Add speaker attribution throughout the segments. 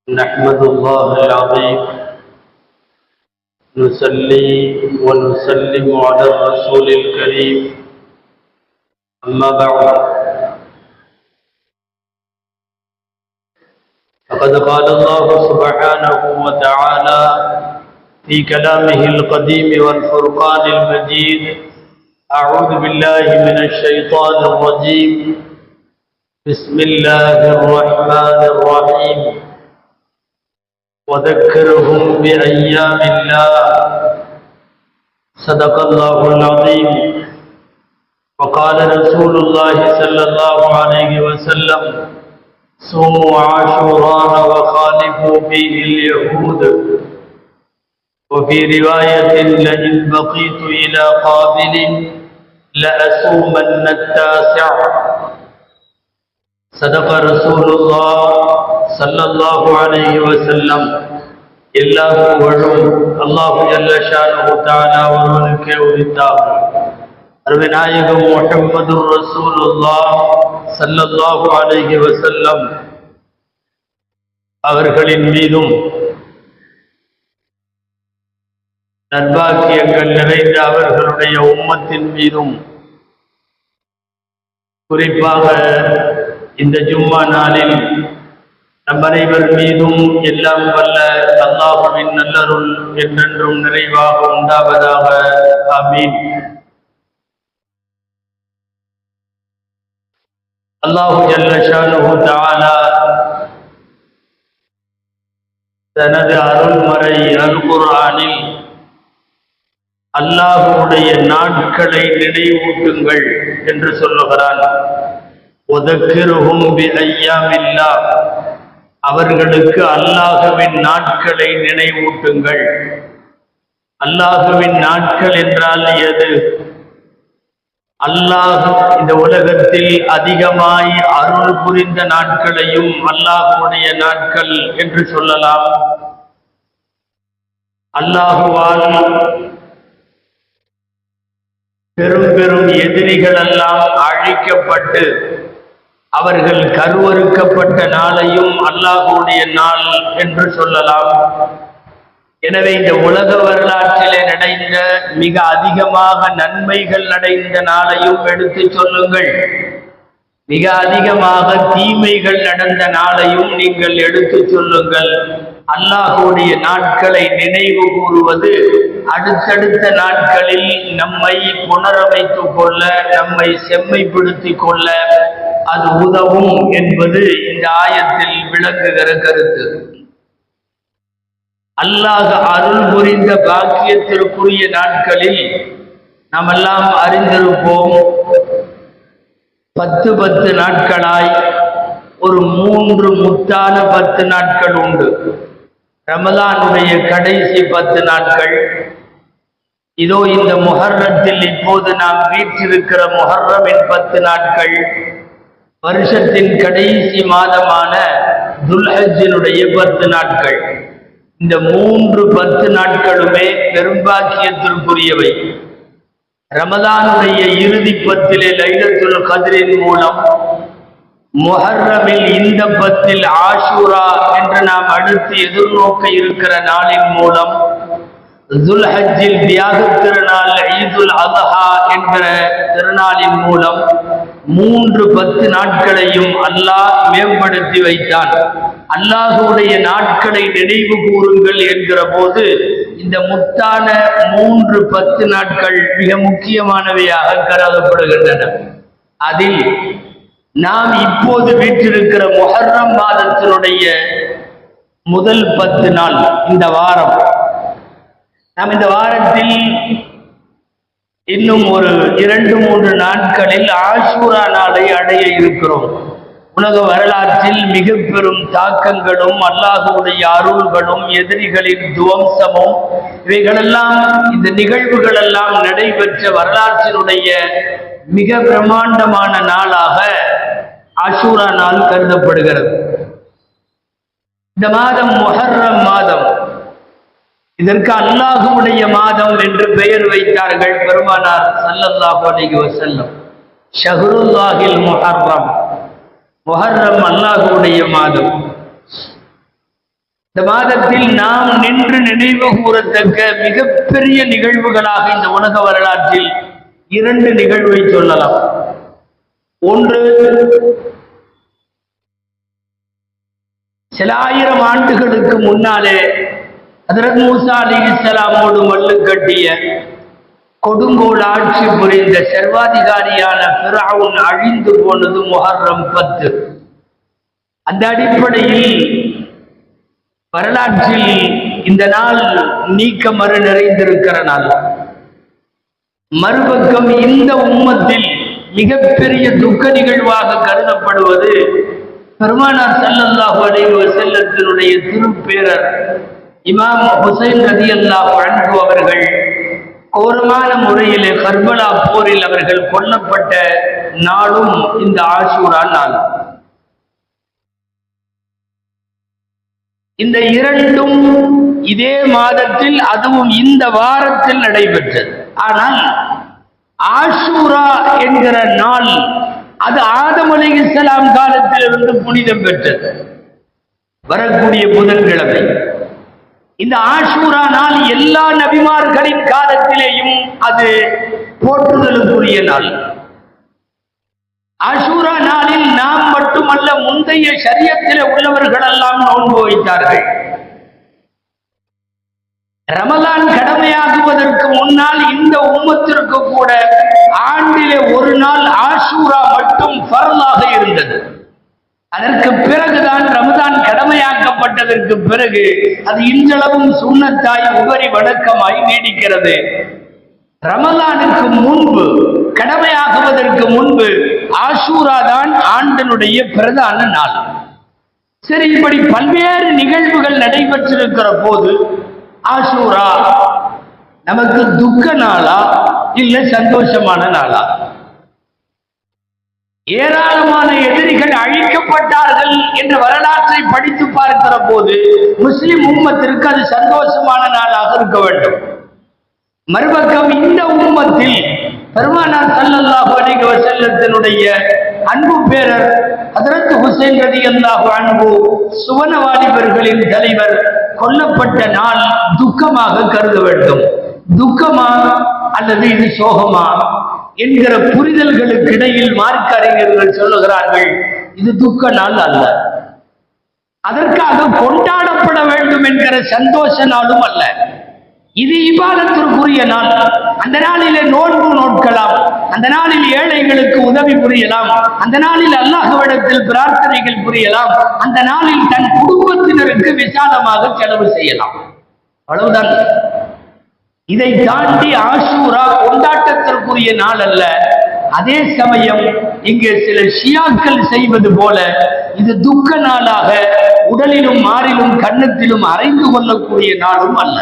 Speaker 1: نحمد الله العظيم نصلي ونسلم على الرسول الكريم أما بعد فقد قال الله سبحانه وتعالى في كلامه القديم والفرقان المجيد أعوذ بالله من الشيطان الرجيم بسم الله الرحمن الرحيم وذكرهم بأيام الله صدق الله العظيم وقال رسول الله صلى الله عليه وسلم صوموا عاشوراء وخالفوا فيه اليهود وفي رواية لئن بقيت إلى قابل لأصومن التاسع صدق رسول الله صلى الله عليه وسلم எல்லா புகழும் அல்லாஹ் ஜல்ல ஷானஹு தஆலா ஒருவனுக்கே உரித்தாகும். அருமைநாயகம் முஹம்மதுர் ரசூலுல்லாஹ் ஸல்லல்லாஹு அலைஹி வஸல்லம் அவர்களின் மீதும் நற்பாக்கியங்கள் நிறைந்த அவர்களுடைய உம்மத்தின் மீதும் குறிப்பாக இந்த ஜும்மா நாளில் நம் அனைவர் மீதும் எல்லாம் வல்ல அல்லாஹ்வின் நல்லருள் என்றென்றும் நிறைவாக உண்டாவதாக. ஆமீன். அல்லாஹ் ஜல்ல ஷானுஹு தஆலா தனது அருள்மறை அல் குர்ஆனில் அல்லாஹ்வுடைய நாட்களை நினைவூட்டுங்கள் என்று சொல்லுகிறான். வதக்கிருஹும் பிஅய்யாமில்லாஹ், அவர்களுக்கு அல்லாஹ்வின் நாட்களை நினைவூட்டுங்கள். அல்லாஹ்வின் நாட்கள் என்றால் எது? அல்லாஹ் இந்த உலகத்தில் அதிகமாய் அருள் புரிந்த நாட்களையும் அல்லாஹ்வுடைய நாட்கள் என்று சொல்லலாம். அல்லாஹுவால் பெரும் பெரும் எதிரிகள் எல்லாம் அழிக்கப்பட்டு அவர்கள் கருவறுக்கப்பட்ட நாளையும் அல்லாஹ்வுடைய நாள் என்று சொல்லலாம். எனவே இந்த உலக வரலாற்றிலே நடந்த மிக அதிகமாக நன்மைகள் அடைந்த நாளையும் எடுத்து சொல்லுங்கள், மிக அதிகமாக தீமைகள் நடந்த நாளையும் நீங்கள் எடுத்து சொல்லுங்கள். அல்லாஹ்வுடைய நாட்களை நினைவு கூறுவது அடுத்தடுத்த நாட்களில் நம்மை புனரமைத்துக் கொள்ள, நம்மை செம்மைப்படுத்திக் கொள்ள அது உதவும் என்பது இந்த ஆயத்தில் விளங்குகிற கருத்து. அல்லாஹ் அருள் புரிந்த பாக்கியத்திற்குரிய நாட்களில் நாம் எல்லாம் அறிந்திருப்போம். 10 நாட்களாய் ஒரு 3 முத்தான 10 நாட்கள் உண்டு. ரமலானுடைய கடைசி 10 நாட்கள், இதோ இந்த முஹர்ரத்தில் இப்போது நாம் வீற்றிருக்கிற முஹர்ரமின் 10 நாட்கள், வருஷத்தின் கடைசி மாதமான துல்ஹஜ்ஜினுடைய 10 நாட்கள். இந்த 10 நாட்களுமே பெரும்பாக்கியத்திற்குரியவை. ரமலானுடைய இறுதி 10 லைலத்துல் கத்ரின் மூலம், முஹர்ரமில் இந்த 10 ஆஷூரா என்று நாம் அடுத்து எதிர்நோக்க இருக்கிற நாளின் மூலம், துல்ஹஜ்ஜில் தியாக திருநாள் ஈதுல் அத்ஹா என்கிற திருநாளின் மூலம் 10 நாட்களையும் அல்லாஹ் மேம்படுத்தி வைத்தான். அல்லாஹ்வுடைய நாட்களை நினைவு கூறுங்கள் என்கிற போது இந்த முத்தான 10 நாட்கள் மிக முக்கியமானவையாக கருதப்படுகின்றன. அதில் நாம் இப்போது வீற்றிருக்கிற முஹர்ரம் மாதத்தினுடைய முதல் 10 நாள், இந்த வாரம், நாம் இந்த வாரத்தில் இன்னும் ஒரு 2-3 நாட்களில் ஆஷூரா நாளை அடைய இருக்கிறோம். உலக வரலாற்றில் மிக பெரும் தாக்கங்களும் அல்லாஹ்வுடைய அருள்களும் எதிரிகளின் துவம்சமும் இவைகளெல்லாம், இந்த நிகழ்வுகள் எல்லாம் நடைபெற்ற வரலாற்றினுடைய மிக பிரம்மாண்டமான நாளாக ஆஷூரா நாள் கருதப்படுகிறது. இந்த மாதம் முஹர்ரம் மாதம். இதற்கு அல்லாஹ்வுடைய மாதம் என்று பெயர் வைத்தார்கள் பெருமானார் ஸல்லல்லாஹு அலைஹி வஸல்லம். ஷஹ்ருல்லாஹில் முஹர்ரம், முஹர்ரம் அல்லாஹ்வுடைய மாதம். இந்த மாதத்தில் நாம் நின்று நினைவு கூறத்தக்க மிகப்பெரிய நிகழ்வுகளாக இந்த உலக வரலாற்றில் 2 நிகழ்வை சொல்லலாம். ஒன்று, சில ஆயிரம் ஆண்டுகளுக்கு முன்னாலே ஹஜ்ரத் மூசா அலைஹிஸ்ஸலாமோடு மல்லு கட்டிய கொடுங்கோல் ஆட்சி புரிந்த சர்வாதிகாரியான ஃபிரௌன் அழிந்து போனது முஹர்ரம் 10. அந்த அடிப்படையில் வரலாற்றில் இந்த நாள் நீக்கமறு நிறைந்திருக்கிற நாள். மறுபக்கம் இந்த உம்மத்தில் மிகப்பெரிய துக்க நிகழ்வாக கருதப்படுவது பெருமானார் ஸல்லல்லாஹு அலைஹி வஸல்லத்தினுடைய திருப்பேரர் இமாம் ஹுசைன் ரலியல்லாஹு அன்ஹு அவர்கள் கோரமான முறையிலே கர்பலா போரில் அவர்கள் கொல்லப்பட்ட நாளும் இந்த ஆஷூரா நாள். இந்த 2ம் இதே மாதத்தில், அதுவும் இந்த வாரத்தில் நடைபெற்றது. ஆனால் ஆஷூரா என்கிற நாள் அது ஆதம் அலைஹிஸ்ஸலாம் காலத்திலிருந்து புனிதம் பெற்றது. வரக்கூடிய புதன்கிழமை இந்த ஆஷூரா நாள் எல்லா நபிமார்களின் காலத்திலேயும் அது போற்றுதலுக்குரிய நாள். ஆஷூரா நாளில் நாம் மட்டுமல்ல, முந்தைய ஷரியத்திலே உள்ளவர்கள் எல்லாம் நோன்பு வைத்தார்கள். ரமலான் கடமையாகுவதற்கு முன்னால் இந்த உம்மத்திற்கு கூட ஆண்டிலே ஒரு நாள் ஆஷூரா மட்டும் ஃபர்லாக இருந்தது. அதற்கு பிறகுதான் ரமலான் கடமையாக்கப்பட்டதற்கு பிறகு அது இன்றளவும் சுன்னத்தாய் உபரி வணக்கமாய் நீடிக்கிறது. ரமலானுக்கு முன்பு, கடமையாகுவதற்கு முன்பு ஆஷூரா தான் ஆண்டனுடைய பிரதான நாள். சரி, இப்படி பல்வேறு நிகழ்வுகள் நடைபெற்றிருக்கிற போது ஆஷூரா நமக்கு துக்க நாளா இல்ல சந்தோஷமான நாளா? ஏராளமான எதிரிகள் அழிக்கப்பட்டார்கள் என்ற வரலாற்றை படித்து பார்க்கிற போது முஸ்லிம் உம்மத்திற்கு அது சந்தோஷமான நாளாக இருக்க வேண்டும். மறுபக்கம் இந்த உம்மத்தில் பெருமானார் ஸல்லல்லாஹு அலைஹி வஸல்லத்தினுடைய அன்பு பேரர் ஹஜ்ரத் ஹுசைன் ரலியல்லாஹு அன்ஹு சுவனவாலிபர்களின் தலைவர் கொல்லப்பட்ட நாள் துக்கமாக கருத வேண்டும். துக்கமா அல்லது இது சோகமா என்கிற புரிதல்களுக்கு இடையில் மார்க்க அறிஞர்கள் சொல்லுகிறார்கள், இது துக்க நாள் அல்ல, அதற்காக கொண்டாடப்பட வேண்டும் என்கிற சந்தோஷ நாளும் அல்ல. இது இபாதத்திற்குரிய நாள். அந்த நாளிலே நோன்பு நோட்கலாம், அந்த நாளில் ஏழைகளுக்கு உதவி புரியலாம், அந்த நாளில் அல்லாஹ்விடத்தில் பிரார்த்தனைகள் புரியலாம், அந்த நாளில் தன் குடும்பத்தினருக்கு விசாலமாக செலவு செய்யலாம். அவ்வளவுதான். இதை தாண்டி ஆஷூரா கொண்டாட்டத்திற்குரிய நாள் அல்ல. அதே சமயம் இங்கே சில ஷியாக்கள் செய்வது போல இது துக்க நாளாக உடலிலும் மாறிலும் கன்னத்திலும் அறைந்து கொள்ளக்கூடிய நாளும் அல்ல.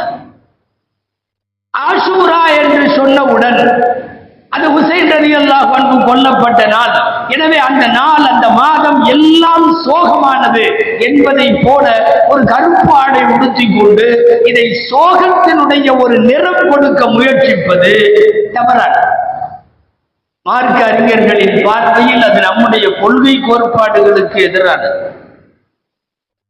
Speaker 1: ஆஷூரா என்று சொன்னவுடன் அது ஹுசைன் ரலியல்லாஹு அன்ஹு கொல்லப்பட்ட நாள். எனவே அந்த நாள், அந்த மாதம் எல்லாம் சோகமானது என்பதை போல ஒரு கருப்பு ஆடை உடுத்திக் கொண்டு இதை சோகத்தினுடைய ஒரு நிறம் கொடுக்க முயற்சிப்பது தவறான. மார்க்க அறிஞர்களின் பார்வையில் அது நம்முடைய கொள்கை கோட்பாடுகளுக்கு எதிரானது.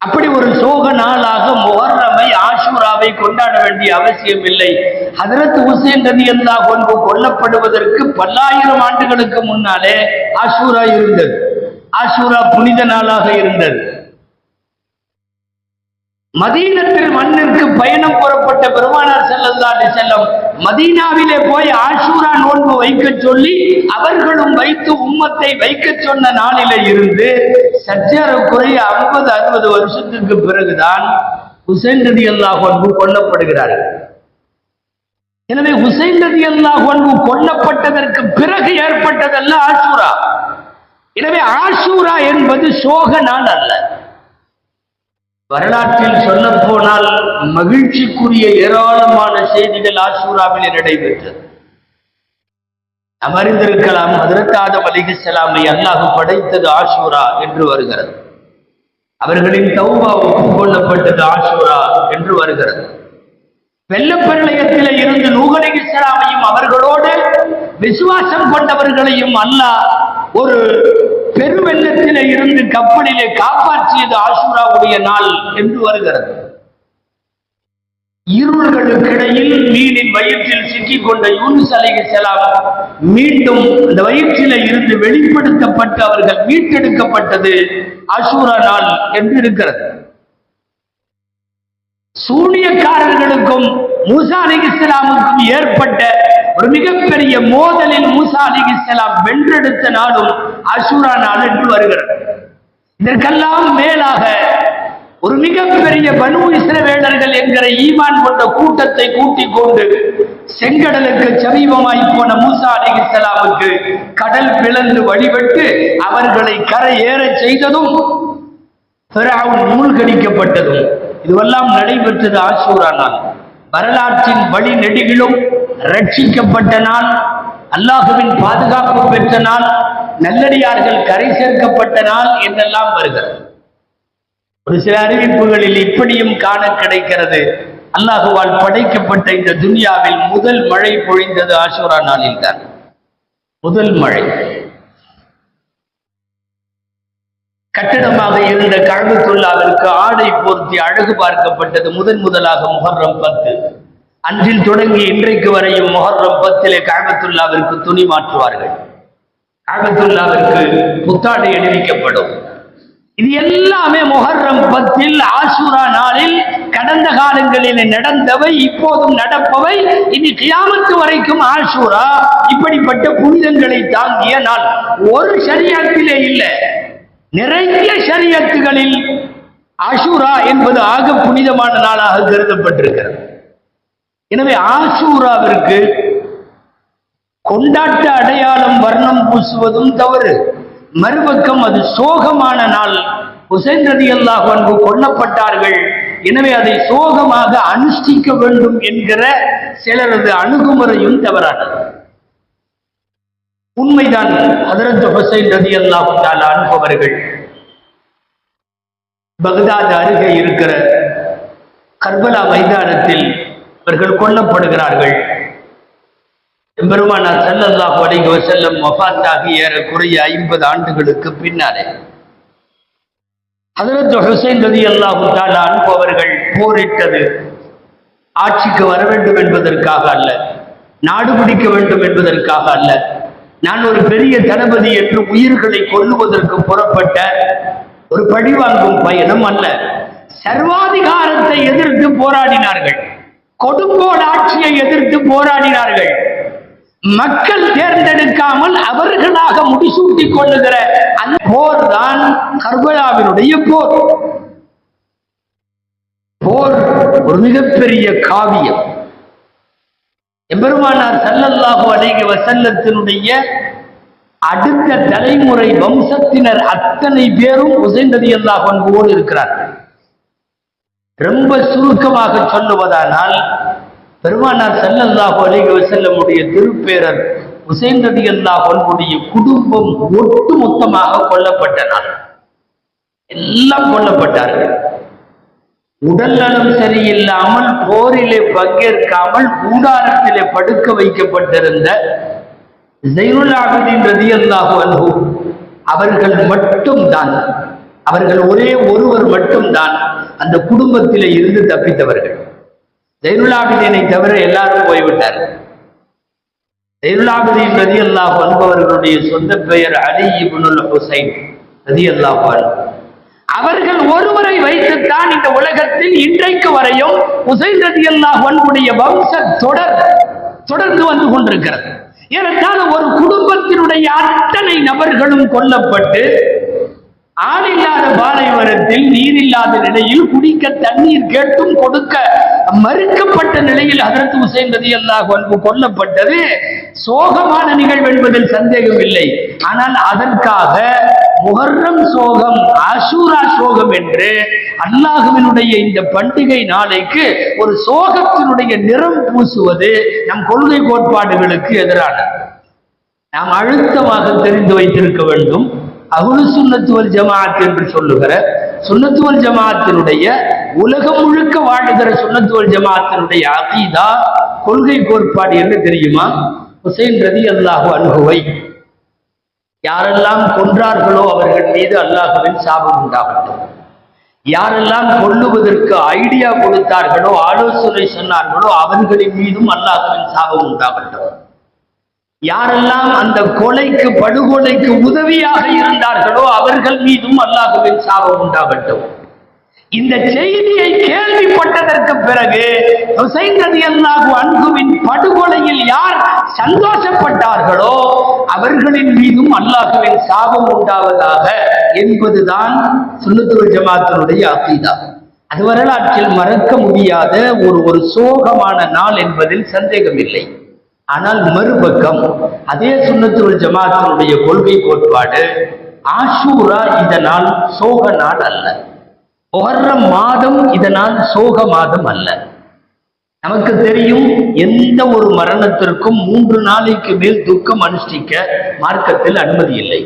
Speaker 1: அப்படி ஒரு சோக நாளாக முஹர்ரமை, ஆஷூராவை கொண்டாட வேண்டிய அவசியம் இல்லை. ஹஜ்ரத் ஹுசைன் ரலியல்லாஹு அன்ஹு கொல்லப்படுவதற்கு பல்லாயிரம் ஆண்டுகளுக்கு முன்னாலே ஆஷூரா இருந்தது. ஆஷூரா புனித நாளாக இருந்தது. மதீனத்தில் மண்ணிற்கு பயணம் புறப்பட்ட பெருமானார் ஸல்லல்லாஹு அலைஹி வஸல்லம் மதீனாவிலே போய் ஆஷூரா நோன்பு வைக்க சொல்லி அவர்களும் வைத்து உம்மத்தை வைக்க சொன்ன நாளிலே இருந்து சற்றேறக்குறைய 50-60 வருஷத்துக்கு பிறகுதான் ஹுசைன் ரலியல்லாஹு அன்ஹு கொல்லப்படுகிறார்கள். எனவே ஹுசைன் ரலியல்லாஹு அன்ஹு கொல்லப்பட்டதற்கு பிறகு ஏற்பட்டதல்ல ஆஷூரா. எனவே ஆஷூரா என்பது சோக நாள் அல்ல. வரலாற்றில் சொல்ல போனால் மகிழ்ச்சிக்குரிய ஏராளமான செய்திகள் ஆஷூராவிலே நடைபெற்றது. நாம் அறிந்திருக்கலாம், ஹஜ்ரத் ஆதம் அலைஹிஸ்ஸலாமை அல்லாஹ் படைத்தது ஆஷூரா என்று வருகிறது. அவர்களின் தௌபா ஒப்புக்கொள்ளப்பட்டது ஆஷூரா என்று வருகிறது. வெள்ளப்பிரளயத்திலே இருந்து நூஹ் அலைஹிஸ்ஸலாமையும் அவர்களோடு விசுவாசம் கொண்டவர்களையும் அல்லாஹ் ஒரு பெருவெள்ளத்திலே இருந்து கப்பலிலே காப்பாற்றியது ஆஷூராவுடைய நாள் என்று வருகிறது. இருள்களுக்கிடையில் மீனின் வயிற்றில் சிக்கிக் கொண்ட யூனுஸ் அலைஹிஸ்ஸலாம் மீண்டும் அந்த வயிற்றில இருந்து வெளிப்படுத்தப்பட்டு அவர்கள் மீட்டெடுக்கப்பட்டது ஆஷூரா நாள் என்று இருக்கிறது. சூனியக்காரர்களுக்கும் மூசா அலைஹிஸ்ஸலாமுக்கும் ஏற்பட்ட ஒரு மிகப்பெரிய மோதலில் மூசா அலைஹிஸ்ஸலாம் வென்றெடுத்த நாளும் ஆஷூரா நாள் என்று வருகிறது. இதற்கெல்லாம் மேலாக ஒரு மிகப்பெரிய பனு இஸ்ரவேலர்கள் என்கிற ஈமான் கொண்ட கூட்டத்தை கூட்டிக் கொண்டு செங்கடலுக்கு சமீபமாய் போன மூசா அலைஹிஸ்ஸலாமுக்கு கடல் பிளந்து வழிபட்டு அவர்களை கரை ஏற செய்ததும் ஃபிரௌன் மூழ்கடிக்கப்பட்டதும் இதுவெல்லாம் நடைபெற்றது ஆஷூரா நாள். வரலாற்றின் வழி நெடுகிலும் ரட்சிக்கப்பட்ட நாள், அல்லாஹுவின் பாதுகாப்பு பெற்ற நாள், நல்லடியார்கள் கரை சேர்க்கப்பட்ட நாள் என்றெல்லாம் வருகிறது. ஒரு சில அறிவிப்புகளில் இப்படியும் காண கிடைக்கிறது, அல்லாஹுவால் படைக்கப்பட்ட இந்த துனியாவில் முதல் மழை பொழிந்தது ஆஷூரா நாளில் தான். முதல் மழை. கட்டடமாக இருந்த கஅபத்துல்லாஹ்விற்கு ஆடை போர்த்தி அழகு பார்க்கப்பட்டது முதலாக முஹர்ரம் 10. அன்றில் தொடங்கி இன்றைக்கு வரையும் முஹர்ரம் 10 கஅபத்துல்லாஹ்விற்கு துணி மாற்றுவார்கள். கஅபத்துல்லாஹ்விற்கு புத்தாடை அணிவிக்கப்படும். இது எல்லாமே முஹர்ரம் 10 ஆஷூரா நாளில் கடந்த காலங்களில் நடந்தவை, இப்போதும் நடப்பவை, இனி கியாமத்து வரைக்கும் ஆஷூரா இப்படிப்பட்ட புனிதங்களை தாங்கிய நாள். ஒரு ஷரியத்திலே இல்லை, நிறைய ஷரியத்துகளில் ஆஷூரா என்பது ஆக புனிதமான நாளாக கருதப்பட்டிருக்கிறது. எனவே ஆஷூராவிற்கு கொண்டாட்ட அடையாளம் வர்ணம் பூசுவதும் தவறு. மறுபக்கம் அது சோகமான நாள். ஹுசைன் ரலியல்லாஹு அன்ஹு கொல்லப்பட்டார்கள், எனவே அதை சோகமாக அனுஷ்டிக்க வேண்டும் என்கிற சிலரது அணுகுமுறையும் தவறானது. உண்மைதான், ஹஜ்ரத் ஹுசைன் ரலியல்லாஹு தஆலா அன்ஹு அவர்கள் பக்தாத் அருகே இருக்கிற கர்பலா மைதானத்தில் அவர்கள் கொல்லப்படுகிறார்கள். பெருமானார் ஸல்லல்லாஹு அலைஹி வஸல்லம் வஃபாத்தாகி ஏறக்குறைய 50 ஆண்டுகளுக்கு பின்னாலே ஹஜ்ரத் ஹுசைன் ரலியல்லாஹு தஆலா அன்ஹு அவர்கள் போரிட்டது ஆட்சிக்கு வர வேண்டும் என்பதற்காக அல்ல, நாடு பிடிக்க வேண்டும் என்பதற்காக அல்ல, நான் ஒரு பெரிய தளபதி என்று உயிர்களை கொல்லுவதற்கு புறப்பட்ட ஒரு பழிவாங்கும் பயணம் அல்ல. சர்வாதிகாரத்தை எதிர்த்து போராடினார்கள், கொடுங்கோல் ஆட்சியை எதிர்த்து போராடினார்கள். மக்கள் தேர்ந்தெடுக்காமல் அவர்களாக முடிசூட்டிக் கொள்ளுகிற அந்த போர் தான் கர்பலாவினுடைய போர். போர் ஒரு மிகப்பெரிய காவியம். எம்பெருமானார் ஸல்லல்லாஹு அலைஹி வஸல்லத்தினுடைய அடுத்த தலைமுறை வம்சத்தினர் அத்தனை பேரும் ஹுசைன் ரலியல்லாஹு அன்ஹுவோடு இருக்கிறார்கள். ரொம்ப சுருக்கமாக சொல்லுவதானால் பெருமானார் ஸல்லல்லாஹு அலைஹி வஸல்லமுடைய திருப்பேரர் ஹுசைன் ரலியல்லாஹு அன்ஹுடைய குடும்பம் ஒட்டுமொத்தமாக கொல்லப்பட்ட நாள். எல்லாம் கொல்லப்பட்டார்கள். உடல் நலம் சரியில்லாமல் போரிலே பங்கேற்காமல் கூடாரத்திலே படுக்க வைக்கப்பட்டிருந்த ஸைனுல் ஆபிதீன் ரலியல்லாஹு அன்ஹு அவர்கள் மட்டும்தான், அவர்கள் ஒரே ஒருவர் மட்டும்தான் அந்த குடும்பத்திலே இருந்து தப்பித்தவர்கள். ஸைனுல் ஆபிதீனை தவிர எல்லாரும் போய்விட்டார்கள். ஸைனுல் ஆபிதீன் ரலியல்லாஹு அன்ஹு அவர்களுடைய சொந்த பெயர் அலி இப்னுல் ஹுசைன் ரலியல்லாஹு அன்ஹு. அவர்கள் ஒருவரை வைத்துத்தான் இந்த உலகத்தில் இன்றைக்கு வரையும் ஹுசைன் ரலியல்லாஹு அன்ஹுடைய வம்ச தொடர்ந்து வந்து கொண்டிருக்கிறது. ஏனென்றால் ஒரு குடும்பத்தினுடைய அத்தனை நபர்களும் கொல்லப்பட்டு ஆளில்லாத பாலைவனத்தில் நீரில்லாத நிலையில் குடிக்க தண்ணீர் கேட்டும் கொடுக்க மறுக்கப்பட்ட நிலையில் ஹஜ்ரத் ஹுசைன் ரலியல்லாஹு அன்ஹு கொல்லப்பட்டது சோகமான நிகழ்வு என்பதில் சந்தேகம் இல்லை. ஆனால் அதற்காக முஹர்ரம் சோகம், ஆஷூரா சோகம் என்று அல்லாஹ்வினுடைய இந்த பண்டிகை நாளைக்கு ஒரு சோகத்தினுடைய நிறம் பூசுவது நம் கொள்கை கோட்பாடுகளுக்கு எதிரானது. நாம் அழுத்தமாக தெரிந்து வைத்திருக்க வேண்டும். அஹ்லு சுன்னத் வல் ஜமாஅத் என்று சொல்லுகிற சுன்னத் வல் ஜமாஅத்தினுடைய உலகம் முழுக்க வாழுகிற சுன்னத் வல் ஜமாஅத்தினுடைய அகீதா, கொள்கை கோட்பாடு என்ன தெரியுமா? ஹுசைன் ரலியல்லாஹு அன்ஹுவை யாரெல்லாம் கொன்றார்களோ அவர்கள் மீது அல்லாஹ்வின் சாபம் உண்டாகட்டும். யாரெல்லாம் கொல்லுவதற்கு ஐடியா கொடுத்தார்களோ, ஆலோசனை சொன்னார்களோ, அவர்களின் மீதும் அல்லாஹ்வின் சாபம் உண்டாகட்டும். யாரெல்லாம் அந்த கொலைக்கு, படுகொலைக்கு உதவியாக இருந்தார்களோ அவர்கள் மீதும் அல்லாஹ்வின் சாபம் உண்டாகட்டும். இந்த செய்தியை கேள்விப்பட்டதற்கு பிறகு ஹுசைன் ரலியல்லாஹு அன்ஹுவின் படுகொலையில் யார் சந்தோஷப்பட்டார்களோ அவர்களின் மீதும் அல்லாஹ்வின் சாபம் உண்டாவதாக என்பதுதான் சுன்னத் வல் ஜமாஅத்தினுடைய அகீதா. அது வரலாற்றில் மறக்க முடியாத ஒரு சோகமான நாள் என்பதில் சந்தேகமில்லை. ஆனால் மறுபக்கம் அதே சுன்னத் வல் ஜமாஅத்தினுடைய கொள்கை கோட்பாடு, ஆஷூரா இதனால் சோக நாள் அல்ல, முஹர்ரம் மாதம் இதனால் சோக மாதம் அல்ல. நமக்கு தெரியும், எந்த ஒரு மரணத்திற்கும் 3 நாளைக்கு மேல் துக்கம் அனுஷ்டிக்க மார்க்கத்தில் அனுமதி இல்லை.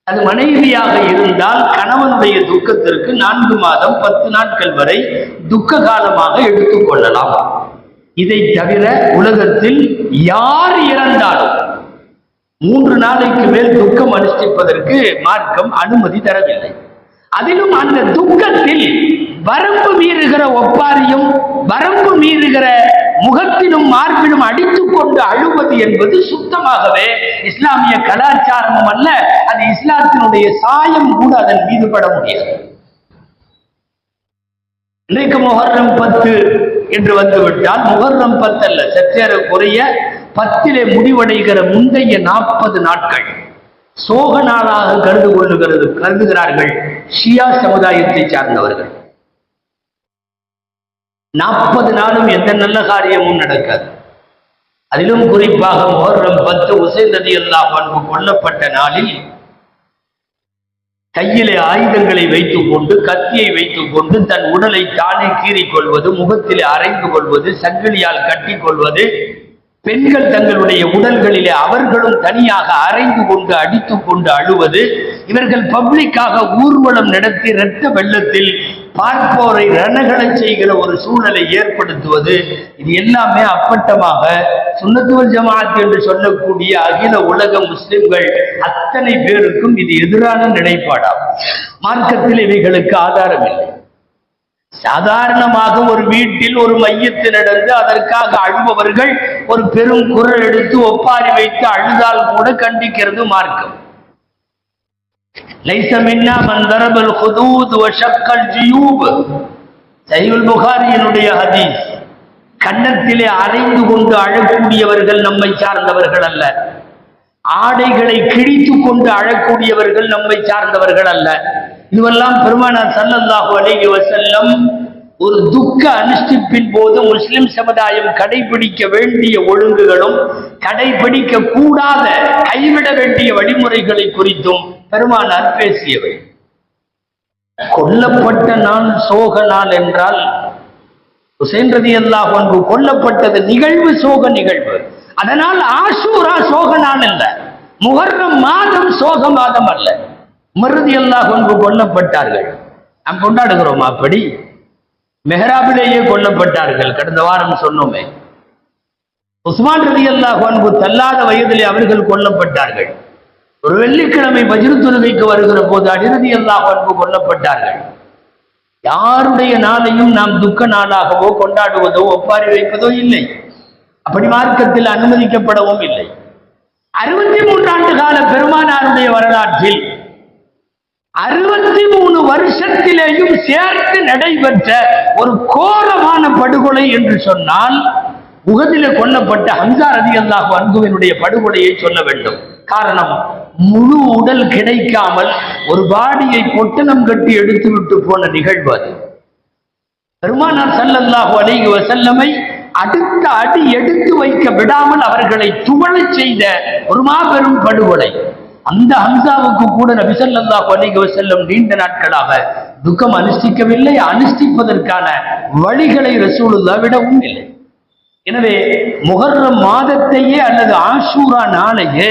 Speaker 1: அது மனைவியாக இருந்தால் கணவனுடைய துக்கத்திற்கு 4 மாதம் 10 நாட்கள் வரை துக்க காலமாக எடுத்துக் கொள்ளலாம். இதை தவிர உலகத்தில் யார் இறந்தாலும் 3 நாளைக்கு மேல் துக்கம் அனுஷ்டிப்பதற்கு மார்க்கம் அனுமதி தரவில்லை. அதிலும் அந்த துக்கத்தில் வரம்பு மீறுகிற ஒப்பாரியும், வரம்பு மீறுகிற முகத்திலும் மார்பிலும் அடித்துக் கொண்டு அழுவது என்பது சுத்தமாகவே இஸ்லாமிய கலாச்சாரமும் அல்ல. அது இஸ்லாத்தினுடைய சாயம் கூட அதன் மீது பட முடியாது. இன்றைக்கு முஹர்ரம் 10 என்று வந்துவிட்டால், முஹர்ரம் 10 அல்ல, சற்றேறக்குறைய 10 முடிவடைகிற முந்தைய 40 நாட்கள் சோக நாளாக கருதுகிறார்கள் ஷியா சமுதாயத்தை சார்ந்தவர்கள். 40 நாளும் எந்த நல்ல காரியமும் நடக்காது. அதிலும் குறிப்பாக முஹர்ரம் 10 ஹுசைன் ரலியல்லாஹு அன்ஹு கொல்லப்பட்ட நாளில் கையிலே ஆயுதங்களை வைத்துக் கொண்டு, கத்தியை வைத்துக் கொண்டு தன் உடலை தானே கீறிக்கொள்வது, முகத்திலே அரைந்து கொள்வது, சங்கிலியால் கட்டி கொள்வது, பெண்கள் தங்களுடைய உடல்களிலே அவர்களும் தனியாக அரைந்து கொண்டு அடித்துக் கொண்டு அழுவது, இவர்கள் பப்ளிக்காக ஊர்வலம் நடத்தி இரத்த வெள்ளத்தில் பார்ப்போரை ரணகளை செய்கிற ஒரு சூழலை ஏற்படுத்துவது, இது எல்லாமே அப்பட்டமாக சுன்னத் வல் ஜமாஅத் என்று சொல்லக்கூடிய அகில உலக முஸ்லிம்கள் அத்தனை பேருக்கும் இது எதிரான நிலைப்பாடாகும். மார்க்கத்தில் இவைகளுக்கு ஆதாரம் இல்லை. சாதாரணமாக ஒரு வீட்டில் ஒரு மையத்து நடந்து அதற்காக அழுபவர்கள் ஒரு பெரும் குரல் எடுத்து ஒப்பாரி வைத்து அழுதால் கூட கண்டிக்கிறது மார்க்கம். லைஸ மின்னா மன் தரபல் ஹுதூத் வ ஷக்கல் ஜுயூப், சஹீஹுல் புகாரியினுடைய ஹதீஸ். கன்னத்திலே அரைந்து கொண்டு அழக்கூடியவர்கள் நம்மை சார்ந்தவர்கள் அல்ல, ஆடைகளை கிழித்து கொண்டு அழக்கூடியவர்கள் நம்மை சார்ந்தவர்கள் அல்ல. இதுவெல்லாம் பெருமானார் ஸல்லல்லாஹு அலைஹி வஸல்லம் ஒரு துக்க அனுஷ்டிப்பின் போது முஸ்லிம் சமுதாயம் கடைபிடிக்க வேண்டிய ஒழுங்குகளும் கடைபிடிக்க கூடாத கைவிட வேண்டிய வழிமுறைகளை குறித்தும் பெருமானார் பேசியவை. கொல்லப்பட்ட நாள் சோக நாள் என்றால், ஹுசைன் ரலியல்லாஹு அன்ஹு கொல்லப்பட்டது நிகழ்வு சோக நிகழ்வு. அதனால் ஆஷூரா சோக நாள் அல்ல, முஹர்ரம் மாதம் சோக மாதம் அல்ல. உமர் ரலியல்லாஹு அன்ஹு கொல்லப்பட்டார்கள், நாம் கொண்டாடுகிறோம். அப்படி மெஹராபிலேயே கொல்லப்பட்டார்கள், கடந்த வாரம் சொன்னோமே. உஸ்மான் ரலியல்லாஹு அன்ஹு தள்ளாத வயதிலே அவர்கள் கொல்லப்பட்டார்கள். ஒரு வெள்ளிக்கிழமை பஜ்ர் தொழுகைக்கு வருகிற போது அலி ரலியல்லாஹு அன்ஹு கொல்லப்பட்டார்கள். யாருடைய நாளையும் நாம் துக்க நாளாகவோ கொண்டாடுவதோ ஒப்பாரி வைப்பதோ இல்லை. அப்படி மார்க்கத்தில் அனுமதிக்கப்படவும் இல்லை. 63 ஆண்டு கால பெருமானாருடைய வரலாற்றில் 63 வருஷத்திலேயும் சேர்த்து நடைபெற்ற ஒரு கோரமான படுகொலை என்று சொன்னால் உஹதிலே கொல்லப்பட்ட ஹம்ஸா ரலியல்லாஹு அன்ஹுவினுடைய படுகொலையை சொல்ல வேண்டும். காரணம், முழு உடல் கிடைக்காமல் ஒரு பாடியை பொட்டலம் கட்டி எடுத்துவிட்டு போன நிகழ்வு அது. பெருமானார் ஸல்லல்லாஹு அலைஹி வஸல்லமை அடுத்த அடி எடுத்து வைக்க விடாமல் அவர்களை துவளச் செய்த ஒரு மாபெரும் படுகொலை. அந்த ஹம்சாவுக்கு கூட நபி ஸல்லல்லாஹு அலைஹி வஸல்லம் நீண்ட நாட்களாக துக்கம் அனுஷ்டிக்கவில்லை, அனுஷ்டிப்பதற்கான வழிகளை ரசூலுல்லாஹ் விடவும் இல்லை. எனவே முஹர்ரம் மாதத்தையே அல்லது ஆஷூரா நாளையே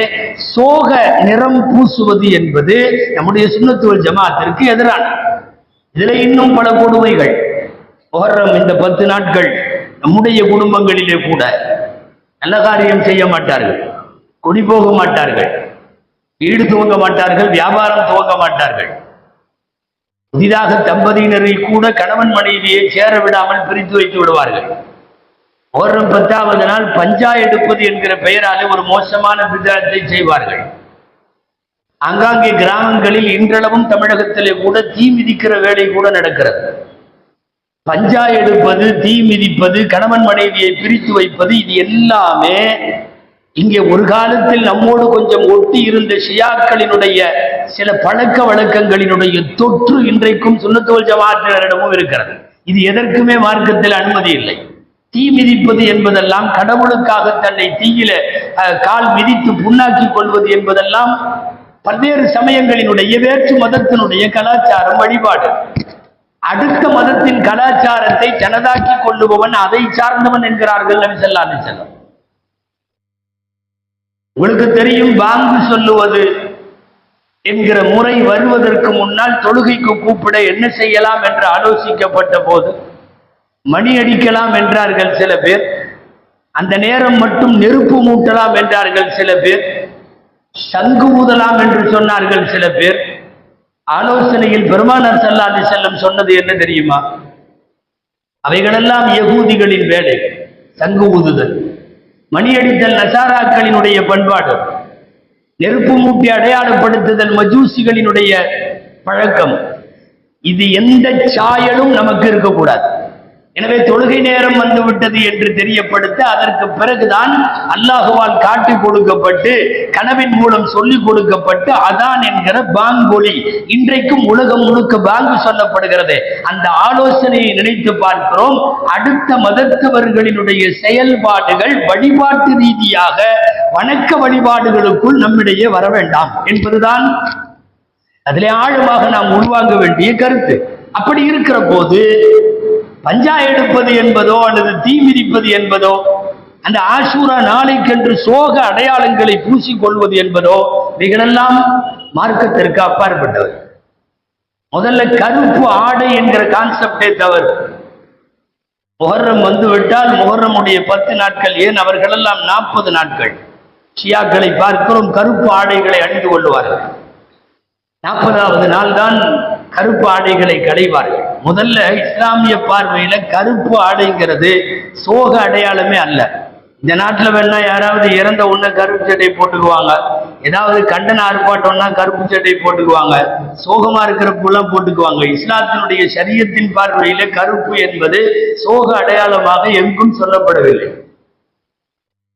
Speaker 1: சோக நிறம் பூசுவது என்பது நம்முடைய சுன்னத் வல் ஜமாஅத்திற்கு எதிரான. இதில் இன்னும் பல கொடுமைகள். முஹர்ரம் இந்த 10 நாட்கள் நம்முடைய குடும்பங்களிலே கூட நல்ல காரியம் செய்ய மாட்டார்கள், குடி போக மாட்டார்கள், வீடு துவங்க மாட்டார்கள், வியாபாரம் துவங்க மாட்டார்கள். புதிதாக தம்பதியினரை கூட கணவன் மனைவியை சேர விடாமல் பிரித்து வைத்து விடுவார்கள். ஒரு 10வது நாள் பஞ்சா எடுப்பது என்கிற பெயராலே ஒரு மோசமான பிதஅத்தை செய்வார்கள். ஆங்காங்கே கிராமங்களில் இன்றளவும் தமிழகத்திலே கூட தீ மிதிக்கிற வேலை கூட நடக்கிறது. பஞ்சா எடுப்பது, தீ மிதிப்பது, கணவன் மனைவியை பிரித்து வைப்பது, இது எல்லாமே இங்கே ஒரு காலத்தில் நம்மோடு கொஞ்சம் ஒட்டி இருந்த ஷியாக்களினுடைய சில பழக்க வழக்கங்களினுடைய தொற்று இன்றைக்கும் சுன்னத்துல் வல் ஜமாஅத்தினரிடமும் இருக்கிறது. இது எதற்குமே மார்க்கத்தில் அனுமதி இல்லை. தீ மிதிப்பது என்பதெல்லாம், கடவுளுக்காக தன்னை தீயில கால் மிதித்து புண்ணாக்கி கொள்வது என்பதெல்லாம் பல்வேறு சமயங்களினுடைய வேற்று மதத்தினுடைய கலாச்சாரம், வழிபாடு. அடுத்த மதத்தின் கலாச்சாரத்தை தனதாக்கி கொள்ளுபவன் அதை சார்ந்தவன் என்கிறார்கள் நபி ஸல்லல்லாஹு அலைஹி வஸல்லம். உங்களுக்கு தெரியும், பாங்கு சொல்லுவது என்கிற முறை வருவதற்கு முன்னால் தொழுகைக்கு கூப்பிட என்ன செய்யலாம் என்று ஆலோசிக்கப்பட்ட போது மணி அடிக்கலாம் என்றார்கள் சில பேர், அந்த நேரம் மட்டும் நெருப்பு மூட்டலாம் என்றார்கள் சில பேர், சங்கு ஊதலாம் என்று சொன்னார்கள் சில பேர். ஆலோசனையில் பெருமானார் ஸல்லல்லாஹு அலைஹி வஸல்லம் சொன்னது என்ன தெரியுமா? அவைகளெல்லாம் யகூதிகளின் வேலை. சங்கு ஊதுதல், மணியடித்தல் நசாராக்களினுடைய பண்பாடு, நெருப்பு மூட்டி அடையாளப்படுத்துதல் மஜூசிகளினுடைய பழக்கம். இது எந்த சாயலும் நமக்கு இருக்கக்கூடாது. எனவே தொழுகை நேரம் வந்துவிட்டது என்று தெரியப்படுத்த அதற்கு பிறகுதான் அல்லாஹுவால் காட்டி கொடுக்கப்பட்டு கனவின் மூலம் சொல்லிக் கொடுக்கப்பட்டு அதான் என்கிற பாங்கொலி இன்றைக்கும் உலகம் முழுக்க பாங்கு சொல்லப்படுகிறது. அந்த ஆலோசனையை நினைத்து பார்க்கிறோம். அடுத்த மதத்தவர்களினுடைய செயல்பாடுகள் வழிபாட்டு ரீதியாக வணக்க வழிபாடுகளுக்குள் நம்மிடையே வர வேண்டாம் என்பதுதான் அதிலே ஆழமாக நாம் உள்வாங்க வேண்டிய கருத்து. அப்படி இருக்கிற போது பஞ்சா எடுப்பது என்பதோ அல்லது தீ மிதிப்பது என்பதோ, அந்த ஆஷூரா நாளைக்கென்று சோக அடையாளங்களை பூசிக்கொள்வது என்பதோ, இவைகளெல்லாம் மார்க்கத்திற்கு அப்பாற்பட்டது. முதல்ல கருப்பு ஆடை என்கிற கான்செப்டே தவறு. முஹர்ரம் வந்துவிட்டால் முஹர்ரமுடைய 10 நாட்கள், ஏன் அவர்களெல்லாம் 40 நாட்கள் ஷியாக்களை பார்க்கிறோம் கருப்பு ஆடைகளை அணிந்து கொள்வார்கள். 40வது நாள் தான் கருப்பு ஆடைகளை களைவார்கள். முதல்ல இஸ்லாமிய பார்வையில கருப்பு ஆடைங்கிறது சோக அடையாளமே அல்ல. இந்த நாட்டில் வேணா யாராவது இறந்த உடனே கருப்பு சட்டை போட்டுக்குவாங்க, ஏதாவது கண்டன ஆர்ப்பாட்டம்னா கருப்பு சட்டை போட்டுக்குவாங்க, சோகமா இருக்கிறப்பெல்லாம் போட்டுக்குவாங்க. இஸ்லாத்தினுடைய ஷரியத்தின் பார்வையில கருப்பு என்பது சோக அடையாளமாக எங்கும் சொல்லப்படவில்லை.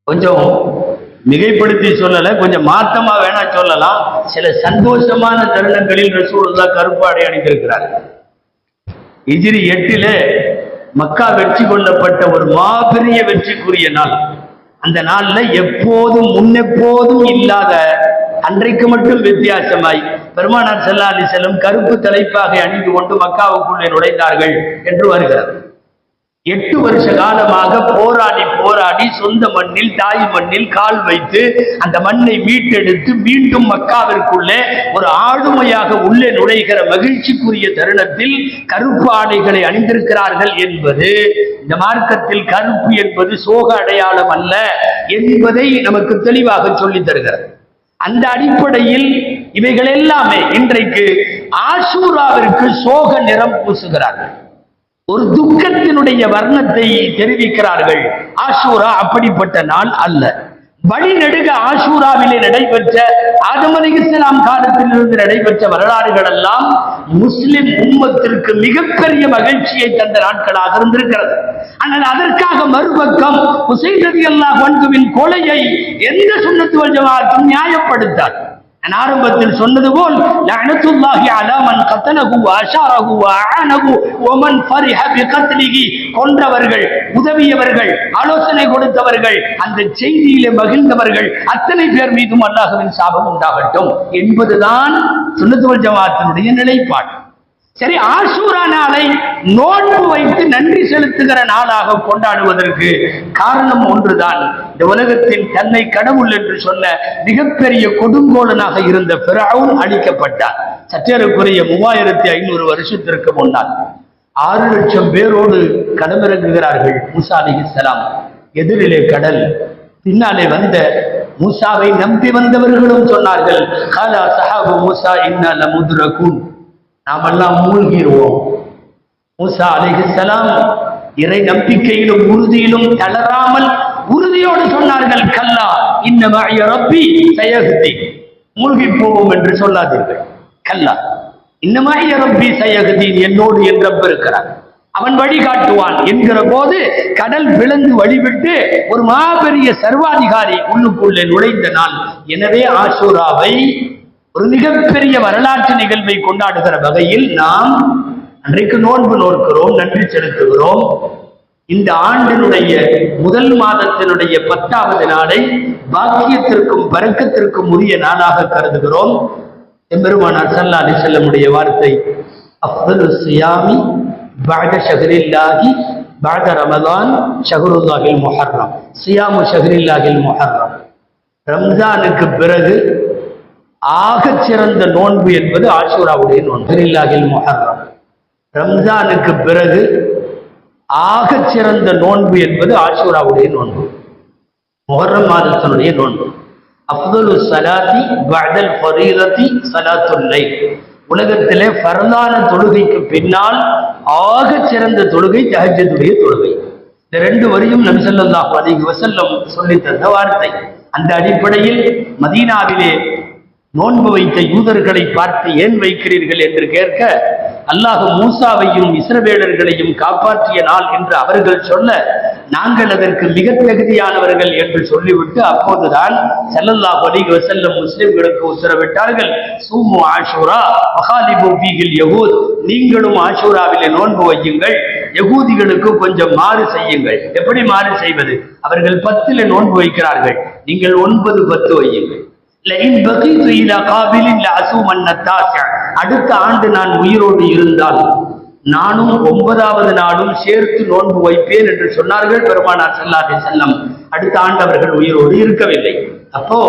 Speaker 1: கொஞ்சம் மிகைப்படுத்தி சொல்லல, கொஞ்சம் மாற்றமா வேணா சொல்லலாம். சில சந்தோஷமான தருணங்களில் ரசூலுல்லாஹ் கருப்பு ஆடை அணிந்திருக்கிறார். ஹிஜ்ரி 8 மக்கா வெற்றி கொள்ளப்பட்ட ஒரு மாபெரிய வெற்றிக்குரிய நாள். அந்த நாள்ல எப்போதும் முன்னெப்போதும் இல்லாத, அன்றைக்கு மட்டும் வித்தியாசமாய் பெருமானார் ஸல்லல்லாஹு அலைஹி வஸல்லம் கருப்பு தலைப்பாகை அணிந்து கொண்டு மக்காவுக்குள்ளே நுழைந்தார்கள் என்று வருகிறது. 8 வருஷ காலமாக போராடி போராடி சொந்த மண்ணில், தாய் மண்ணில் கால் வைத்து அந்த மண்ணை மீட்டெடுத்து மீண்டும் மக்காவிற்குள்ளே ஒரு ஆளுமையாக உள்ளே நுழைகிற மகிழ்ச்சிக்குரிய தருணத்தில் கருப்பு ஆடைகளை அணிந்திருக்கிறார்கள் என்பது, இந்த மார்க்கத்தில் கருப்பு என்பது சோக அடையாளம் அல்ல என்பதை நமக்கு தெளிவாக சொல்லித் தருகிறது. அந்த அடிப்படையில் இவைகள் எல்லாமே இன்றைக்கு ஆஷூராவிற்கு சோக நிறம் பூசுகிறார்கள், ஒரு துக்கத்தினுடைய வர்ணத்தை தெரிவிக்கிறார்கள். ஆஷூரா அப்படிப்பட்ட நாள் அல்ல. வழிநெடுக ஆஷூராவிலே நடைபெற்ற, ஆதம் அலைஹிஸ்ஸலாம் காலத்திலிருந்து நடைபெற்ற வரலாறுகள் எல்லாம் முஸ்லிம் உம்மத்திற்கு மிகப்பெரிய மகிழ்ச்சியை தந்த நாட்களாக இருந்திருக்கிறது. ஆனால் அதற்காக மறுபக்கம் ஹுசைன் ரலியல்லாஹு அன்ஹுவின் கொலையை எந்த சுன்னத்து வல் ஜமாஅத்தும் நியாயப்படுத்தார். நான் ஆரம்பத்தில் சொன்னது போல் லஅனத்துல்லாஹி அலா மன் கத்தலஹு வ அஷாரஹு வ ஆனஹு வ மன் ஃபரிஹ பிகத்லிஹி, கொன்றவர்கள், உதவியவர்கள், ஆலோசனை கொடுத்தவர்கள், அந்த செய்தியிலே மகிழ்ந்தவர்கள் அத்தனை பேர் மீதும் அல்லாஹ்வின் சாபம் உண்டாகட்டும் என்பதுதான் சுன்னத்துல் வல் ஜமாஅத்தினுடைய நிலைப்பாடு. சரி, ஆஷூரா நாளை நோன்பு வைத்து நன்றி செலுத்துகிற நாளாக கொண்டாடுவதற்கு காரணம் ஒன்றுதான். இந்த உலகத்தில் தன்னை கடவுள் என்று சொன்ன மிகப்பெரிய கொடுங்கோலனாக இருந்த ஃபிரௌன் அழிக்கப்பட்டார். சற்றேறக்குறைய 3500 வருஷத்திற்கு முன்னால் 6 லட்சம் பேரோடு களமிறங்குகிறார்கள் மூசா அலைஹிஸ்ஸலாம். எதிரிலே கடல், பின்னாலே வந்த மூசாவை நம்பி வந்தவர்களும் சொன்னார்கள், காலா சஹாபு மூசா இன்னா லமுத்ரகூன், நாமெல்லாம் மூழ்கிடுவோம். மூசா அலைஹிஸ்ஸலாம் இறை நம்பிக்கையிலும் உறுதியிலும் தளராமல் உறுதியோடு சொன்னார்கள், கல்லா இன்ன மஅய ரப்பி சயஹ்தி, மூழ்கி போவோம் என்று சொல்லாதீர்கள். கல்லா இன்ன மஅய ரப்பி சயஹ்தி, என்னோடு என் ரப் இருக்கிறான், அவன் வழிகாட்டுவான் என்கிற போது கடல் பிளந்து வழிவிட்டு ஒரு மாபெரிய சர்வாதிகாரி உள்ளுக்குள்ளே நுழைந்த நாள். எனவே ஆஷூராவை ஒரு மிகப்பெரிய வரலாற்று நிகழ்வை கொண்டாடுகிற வகையில் நாம் அன்றைக்கு நோன்பு நோக்கிறோம், நன்றி செலுத்துகிறோம். இந்த ஆண்டினுடைய முதல் மாதத்தினுடைய 10வது நாளை பாக்கியத்திற்கும் பரக்கத்திற்கும் உரிய நாளாக கருதுகிறோம். எம்பெருமானார் ஸல்லல்லாஹு அலைஹி வஸல்லமுடைய வார்த்தை, அஃதலு ஸியாமி பஅத ஷஹ்ரில்லாஹி பஅத ரமலான் ஷஹ்ருல்லாஹில் முஹர்ரம், ஸியாமு ஷஹ்ரில்லாஹில் முஹர்ரம், ரம்ஜானுக்கு பிறகு ஆகச் சிறந்த நோன்பு என்பது ஆஷூராவுடைய நோன்பு. ஷஹ்ரில்லாஹில் முஹர்ரம், ரம்ஜானுக்கு பிறகு ஆகச் சிறந்த நோன்பு என்பது ஆஷூராவுடைய நோன்பு, முஹர்ரம் மாதத்தினுடைய நோன்பு. அஃதலு ஸலாத்தி பஅதல் ஃபரீலத்தி ஸலாத்துல் லைல், உலகத்திலே ஃபர்லான தொழுகைக்கு பின்னால் ஆகச் சிறந்த தொழுகை தஹஜ்ஜுடைய தொழுகை. இந்த 2 வரியும் நபி ஸல்லல்லாஹு அலைஹி வஸல்லம் சொல்லித் தந்த வார்த்தை. அந்த அடிப்படையில் மதீனாவிலே நோன்பு வைத்த யூதர்களை பார்த்து ஏன் வைக்கிறீர்கள் என்று கேட்க, அல்லாஹ் மூசாவையும் இஸ்ரவேலர்களையும் காப்பாற்றிய நாள் என்று அவர்கள் சொல்ல, நாங்கள் அதற்கு மிக தகுதியானவர்கள் என்று சொல்லிவிட்டு அப்போதுதான் ஸல்லல்லாஹு அலைஹி வஸல்லம் முஸ்லிம்களுக்கு உத்தரவிட்டார்கள், சூமு ஆஷூரா வகாலிபு ஃபீஹில் யஹூத், நீங்களும் ஆஷூராவிலே நோன்பு வையுங்கள், யகூதிகளுக்கு கொஞ்சம் மாறு செய்யுங்கள். எப்படி மாறு செய்வது? அவர்கள் 10 நோன்பு வைக்கிறார்கள், நீங்கள் 9, 10 வையுங்கள். அடுத்த ஆண்டு நான் உயிரோடு இருந்தால் நானும் 9வது நாளும் சேர்த்து நோன்பு வைப்பேன் என்று சொன்னார்கள் பெருமானார் ஸல்லல்லாஹு அலைஹி வஸல்லம். அடுத்த ஆண்டு அவர்கள் உயிரோடு இருக்கவில்லை. அப்போ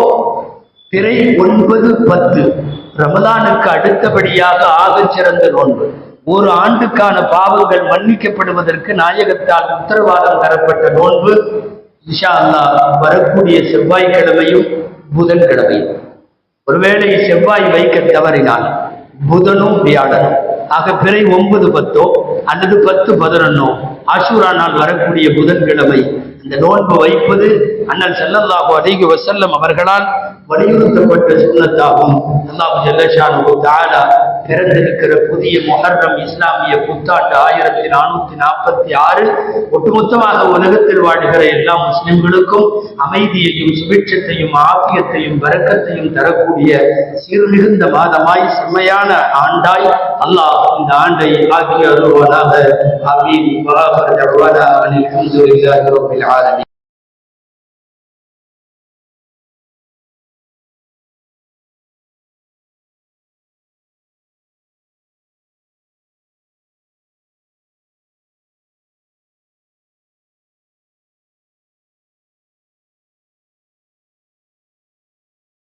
Speaker 1: பிறை 9, 10 ரமலானுக்கு அடுத்தபடியாக ஆகச் சிறந்த நோன்பு. ஒரு ஆண்டுக்கான பாவங்கள் மன்னிக்கப்படுவதற்கு நாயகத்தால் உத்தரவாதம் தரப்பட்ட நோன்பு இன்ஷா அல்லாஹ் வரக்கூடிய செவ்வாய்க்கிழமையும் புதன்கிழமையும். ஒருவேளை செவ்வாய் வைக்க தவறினால் புதனும் வியாழனும், ஆக பிறை 9, 10 அல்லது 10, 11 ஆஷூரா நாள் வரக்கூடிய புதன்கிழமை இந்த நோன்பு வைப்பது அண்ணல் ஸல்லல்லாஹு அலைஹி வஸல்லம் அவர்களால் வலியுறுத்தப்பட்ட சுன்னத்தாகும். அல்லாஹ் ஜல்ல ஷானுஹு தஆலா பிறந்திருக்கிற புதிய முஹர்ரம் இஸ்லாமிய புத்தாண்டு 1446 ஒட்டுமொத்தமாக உலகத்தில் வாழ்கிற எல்லா முஸ்லிம்களுக்கும் அமைதியையும் சுபிட்சத்தையும் ஆபியத்தையும் பரக்கத்தையும் தரக்கூடிய சீர்மிகுந்த மாதமாய் செம்மையான ஆண்டாய் அல்லாஹ் இந்த ஆண்டை ஆக்கி அருள்வானாக. ஆமீன். வஆகிரு தஅவானா அல்ஹம்துலில்லாஹி ரப்பில் ஆலமீன்.